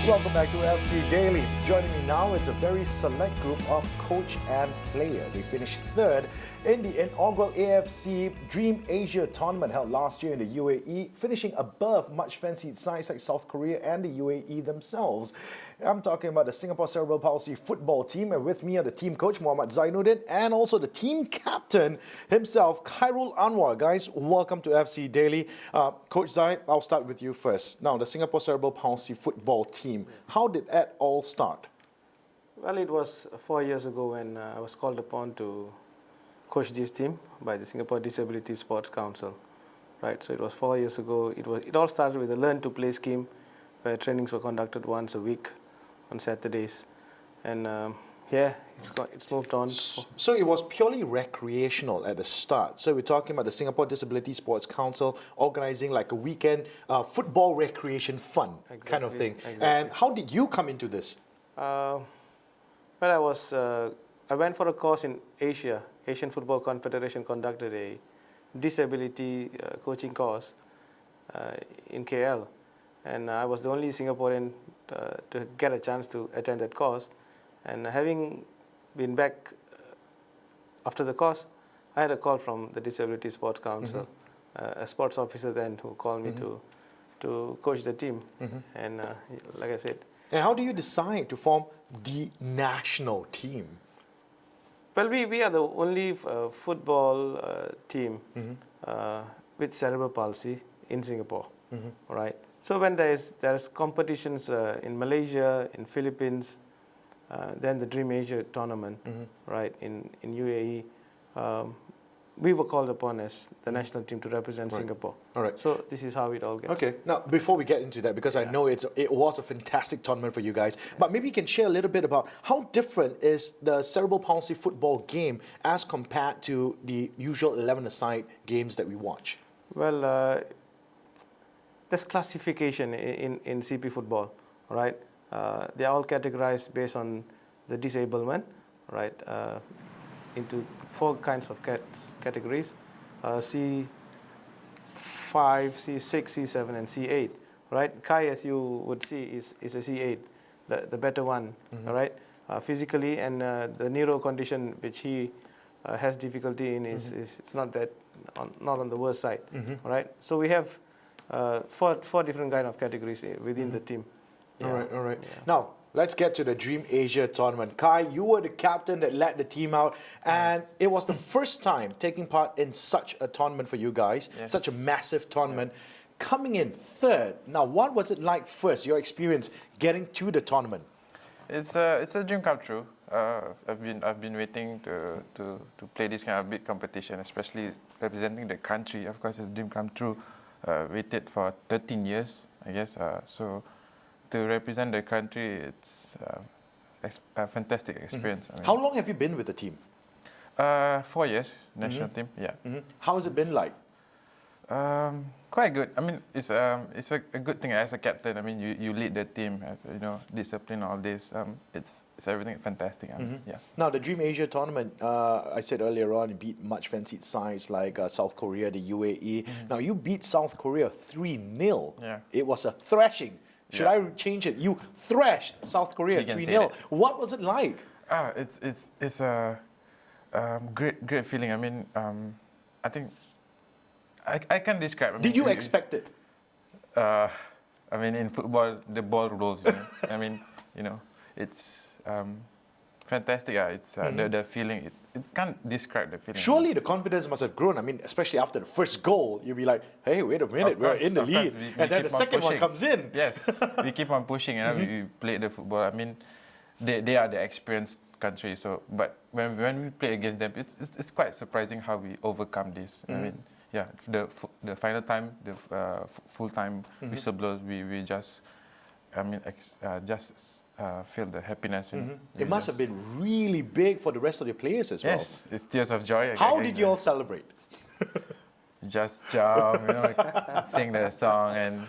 Welcome back to FC Daily. Joining me now is a very select group of coach and player. They finished third in the inaugural AFC Dream Asia tournament held last year in the UAE, finishing above much fancied sides like South Korea and the UAE themselves. I'm talking about the Singapore Cerebral Palsy football team, and with me are the team coach Muhammad Zainuddin and also the team captain himself, Khairul Anwar. Guys, welcome to FC Daily. Coach Zai, I'll start with you first. Now, the Singapore Cerebral Palsy football team, how did that all start? Well, it was 4 years ago when I was called upon to coach this team by the Singapore Disability Sports Council. Right, so it was 4 years ago. It all started with a learn to play scheme where trainings were conducted once a week on Saturdays, and it's moved on. So it was purely recreational at the start. So we're talking about the Singapore Disability Sports Council organizing like a weekend football recreation fun kind of thing. Exactly. And how did you come into this? Well, I went for a course in Asia. Asian Football Confederation conducted a disability coaching course in KL, and I was the only Singaporean to get a chance to attend that course. And having been back after the course, I had a call from the Disability Sports Council, a sports officer then, who called me to coach the team. And like I said. And how do you decide to form the national team? Well, we are the only football team with cerebral palsy in Singapore, right? So when there's competitions in Malaysia, in Philippines, then the Dream Asia tournament, right, in UAE, we were called upon as the national team to represent Singapore. All right. So this is how it all gets. Okay. Now, before we get into that, because I know it was a fantastic tournament for you guys, but maybe you can share a little bit about how different is the cerebral palsy football game as compared to the usual 11-a-side games that we watch. Well, there's classification in CP football, right? They are all categorized based on the disablement, right? Into 4 kinds of categories: C5, C6, C7, and C8. Right? Khai, as you would see, is a C8, the better one. All right. Physically, and the neuro condition which he has difficulty in is it's not on the worst side. All right. So we have four different kind of categories within the team. Yeah. All right. Yeah. Now, let's get to the Dream Asia tournament. Khai, you were the captain that led the team out, and it was the first time taking part in such a tournament for you guys, such a massive tournament. Coming in third. Now, what was it like first, your experience getting to the tournament? It's a dream come true. I've been waiting to play this kind of big competition, especially representing the country. Of course, it's a dream come true. Waited for 13 years, I guess. So to represent the country, it's a fantastic experience. I mean, how long have you been with the team? 4 years, national team. Yeah. How has it been like? Quite good. I mean, it's a good thing as a captain. I mean, you lead the team. Discipline, all this. It's everything fantastic. I mean, yeah. Now, the Dream Asia tournament, I said earlier on, you beat much fancied sides like South Korea, the UAE. Now, you beat South Korea 3-0. Yeah. It was a thrashing. Should I change it? You thrashed South Korea 3-0. What was it like? It's a great feeling. I mean, I think I can't describe. I mean, did you expect it? I mean, in football, the ball rolls. I mean, it's fantastic. It's the feeling. It can't describe the feeling. Surely the confidence must have grown. I mean, especially after the first goal, you'll be like, hey, wait a minute, we're in the lead. And then the second one comes in. Yes, we keep on pushing, and we play the football. I mean, they are the experienced country. So, but when we play against them, it's quite surprising how we overcome this. I mean, yeah, the final time, the full time whistleblowers, we just, I mean, feel the happiness. It must have been really big for the rest of the players as well. Yes, it's tears of joy. How did you all celebrate? Just jump, sing the song, and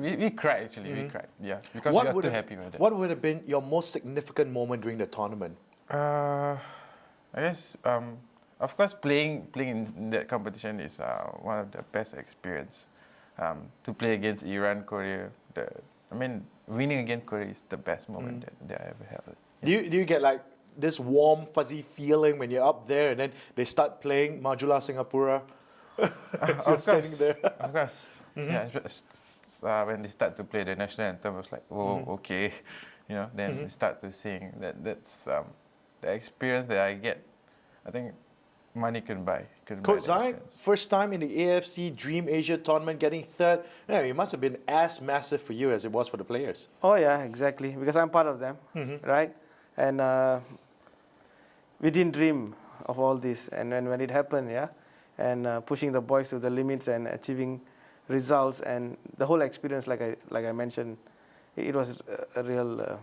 we cried actually. We cried, yeah, because we are too happy with it. What would have been your most significant moment during the tournament? I guess, of course, playing in that competition is one of the best experience. To play against Iran, Korea, I mean, winning against Korea is the best moment that I ever had. Do you get like this warm, fuzzy feeling when you're up there and then they start playing Majulah Singapura? As you're standing there. Of course. Yeah, when they start to play the national anthem, I was like, oh, okay. You know, then we start to sing. That's the experience that I get. I think money can buy. Coach Zai, first time in the AFC Dream Asia tournament, getting third. Yeah, it must have been as massive for you as it was for the players. Oh yeah, exactly. Because I'm part of them, right? And we didn't dream of all this. And when it happened, yeah, and pushing the boys to the limits and achieving results and the whole experience, like I mentioned, it was a real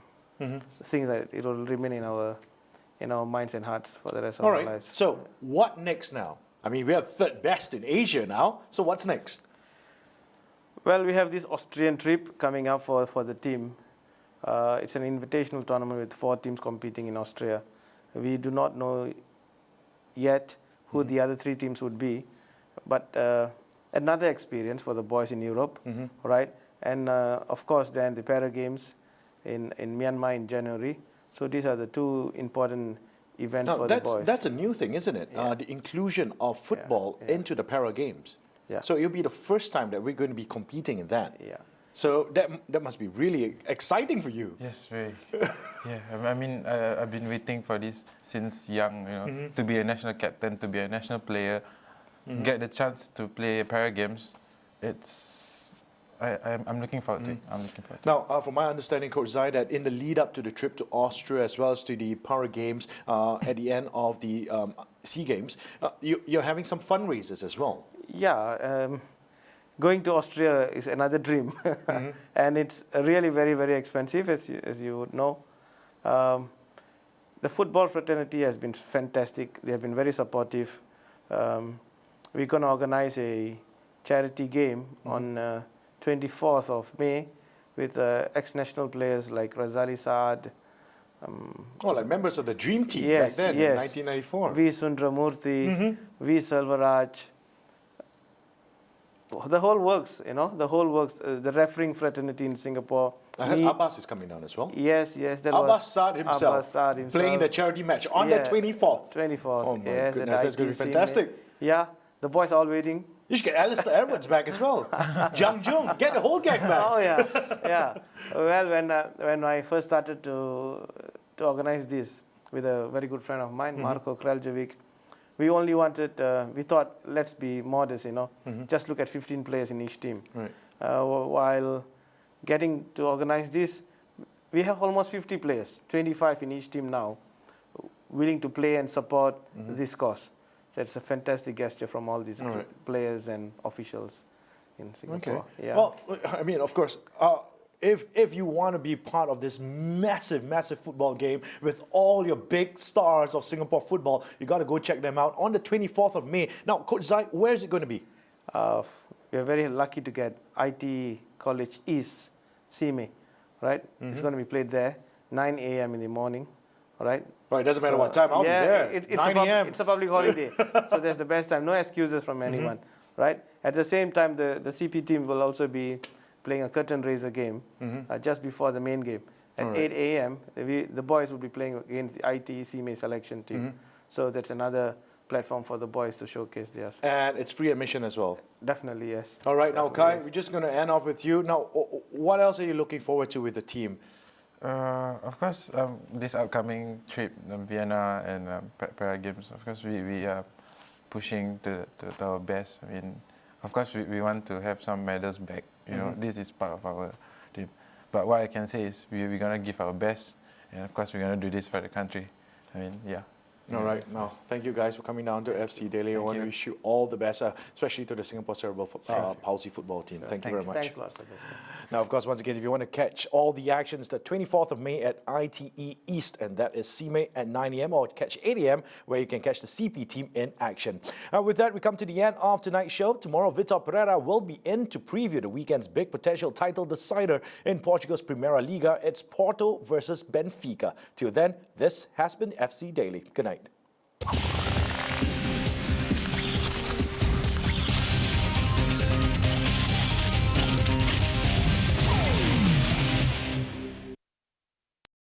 thing that it will remain in our minds and hearts for the rest of our lives. So what next now? I mean, we are third best in Asia now. So what's next? Well, we have this Austrian trip coming up for the team. It's an invitational tournament with 4 teams competing in Austria. We do not know yet who the other 3 teams would be, but another experience for the boys in Europe, right? And of course, then the Para Games in Myanmar in January. So these are the 2 important events for the boys. That's a new thing, isn't it? Yeah. The inclusion of football into the Para Games. Yeah. So it'll be the first time that we're going to be competing in that. Yeah. So that must be really exciting for you. Yes, very. Yeah, I mean, I've been waiting for this since young, you know, to be a national captain, to be a national player, get the chance to play Para Games. I'm looking forward to it. I'm looking forward to it. Now, from my understanding, Coach Zai, that in the lead up to the trip to Austria as well as to the Para Games at the end of the SEA Games, you're having some fundraisers as well. Yeah, going to Austria is another dream, and it's really very, very expensive, as you would know. The football fraternity has been fantastic. They have been very supportive. We're going to organize a charity game on 24th of May with ex-national players like Razali Saad. Like members of the Dream Team back then in 1994. V. Sundramurthy, V. Selvaraj. The whole works, you know, the whole works. The refereeing fraternity in Singapore. I heard Abbas is coming down as well. Yes. Abbas Saad himself playing the charity match on the 24th. 24th. Oh my goodness, that's going to be fantastic. Yeah, the boys are all waiting. You should get Alistair Edwards back as well. Jung Jung, get the whole gang back. Oh yeah. Well, when I first started to organize this with a very good friend of mine, Marko Kraljevic, we only wanted. We thought, let's be modest, you know, just look at 15 players in each team. Right. While getting to organize this, we have almost 50 players, 25 in each team now, willing to play and support this cause. So it's a fantastic gesture from all these players and officials in Singapore. Okay. Yeah. Well, I mean, of course, if you want to be part of this massive, massive football game with all your big stars of Singapore football, you got to go check them out on the 24th of May. Now, Coach Zai, where is it going to be? We are very lucky to get IT College East, CMA, right? It's going to be played there, 9 a.m. in the morning, right? Right, it doesn't matter what time, I'll be there. It's 9 a.m. It's a public holiday, so that's the best time. No excuses from anyone, right? At the same time, the CP team will also be playing a curtain raiser game just before the main game. At 8 a.m., the boys will be playing against the IT CMA selection team. So that's another platform for the boys to showcase theirs. And it's free admission as well. Definitely, yes. All right, now Khai, we're just going to end off with you. Now, what else are you looking forward to with the team? Of course, this upcoming trip, Vienna and Para Games, of course, we are pushing to our best. I mean, of course, we want to have some medals back. You know, this is part of our team. But what I can say is we're going to give our best. And of course, we're going to do this for the country. I mean, yeah. All right. Now, thank you guys for coming down to FC Daily. I want to wish you all the best, especially to the Singapore Cerebral Palsy football team. Thank you very much. Thanks a lot, Sebastian. Now, of course, once again, if you want to catch all the actions, the 24th of May at ITE East, and that is CMA at 9 a.m. or catch 8 a.m. where you can catch the CP team in action. With that, we come to the end of tonight's show. Tomorrow, Vitor Pereira will be in to preview the weekend's big potential title decider in Portugal's Primeira Liga. It's Porto versus Benfica. Till then, this has been FC Daily. Good night.